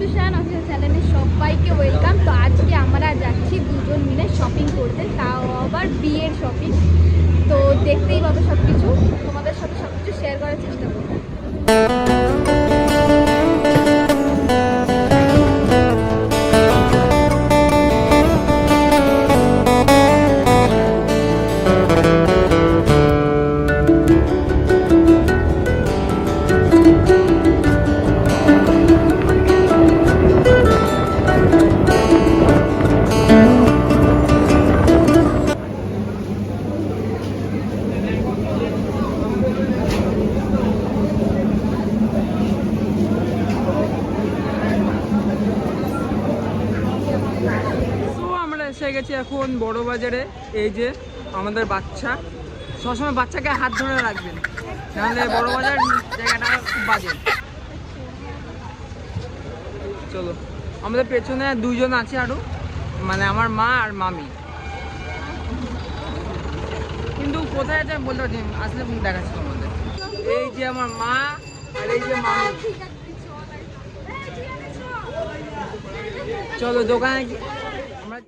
সুশান official চ্যানেলে সবাইকে welcome. তো আজকে আমরা যাচ্ছি দুজন মিলে শপিং করতে, তাও আবার বিয়ের শপিং। তো দেখতেই পাবে সব কিছু, তোমাদের সাথে সব কিছু শেয়ার করার চেষ্টা করবো। এসে গেছি এখন বড় বাজারে। এই যে আমাদের বাচ্চা, সবসময় বাচ্চাকে হাত ধরে রাখবেন, নাহলে বড় বাজার জায়গাটা খুব বাজে। চলো, আমাদের পেছনে দুইজন আছে আরো, মানে আমার মা আর মামি, কিন্তু কোথায় আছে আমি বলতে পারছি, আসলে দেখাচ্ছি তোমাদের। এই যে আমার মা আর এই যে মামি। চলো দোকানে আমরা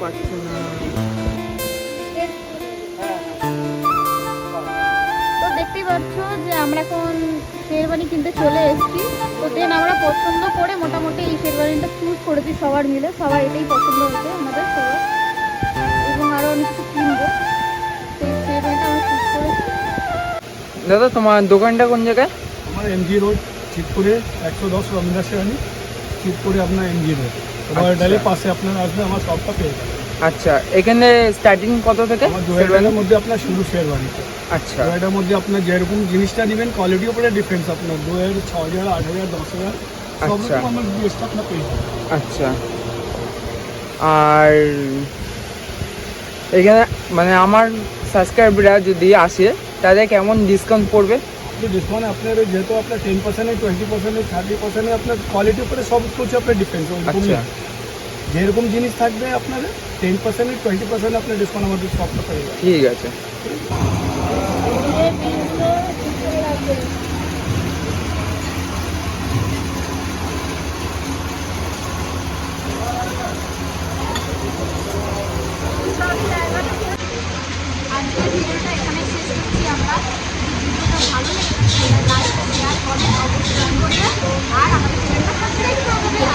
পাচ্ছি না। তো দেখতেই পাচ্ছ যে আমরা এখন শেরওয়ানি কিনতে চলে এসেছি। তো দেন আমরা পছন্দ করে মোটামুটি এই শেরওয়ানিটা চুজ করেছি সবার মিলে, সবার এটাই পছন্দ হয়েছে আমাদের সবার, এবং আরও অনেক কিছু কিনবো। তো এই শেরওয়ানিটা আমরা চুজ করেছি। দাদা তোমার দোকানটা কোন জায়গায়? আমার এমজি রোড চিতপুরে 110 রবীন্দ্র শেরানি চিতপুরে আপনার এমজি রোড ডালের পাশে আপনার আসবে আমার শপটা পেয়ে যাবেন। আচ্ছা, এখানে স্টার্টিং কত থেকে? আমার 2000 মধ্যে আপনার শুরু শেরওয়ানিতে। আচ্ছা 2000 মধ্যে আপনার যেরকম জিনিসটা নেবেন কোয়ালিটির উপরে ডিফারেন্স, আপনার 2000, 6000, 8000, 10000 সব আচ্ছা। রকম আমার জিনিসটা আপনার পেয়ে যাবেন। আচ্ছা, আর এখানে মানে আমার সাবস্ক্রাইবাররা যদি আসে তাদের কেমন ডিসকাউন্ট পড়বে? ডিসকাউন্ট আপনার যেহেতু আপনার 10%, 20%, 30% আপনার কোয়ালিটির উপরে সব কিছু আপনার ডিফারেন্স। আচ্ছা যেরকম জিনিস থাকবে আপনার 10%, 20% আপনার ডিসকাউন্ট আমাদের সবটা পেয়ে যাবে। ঠিক আছে। আজকের ভিডিওটা এখানে শেষ করছি আমরা। ভিডিওটা ভালো লেগেছে লাইক শেয়ার কমেন্ট অবশ্যই করবে, আর আমাদের চ্যানেলটা সাবস্ক্রাইব করে দেবে।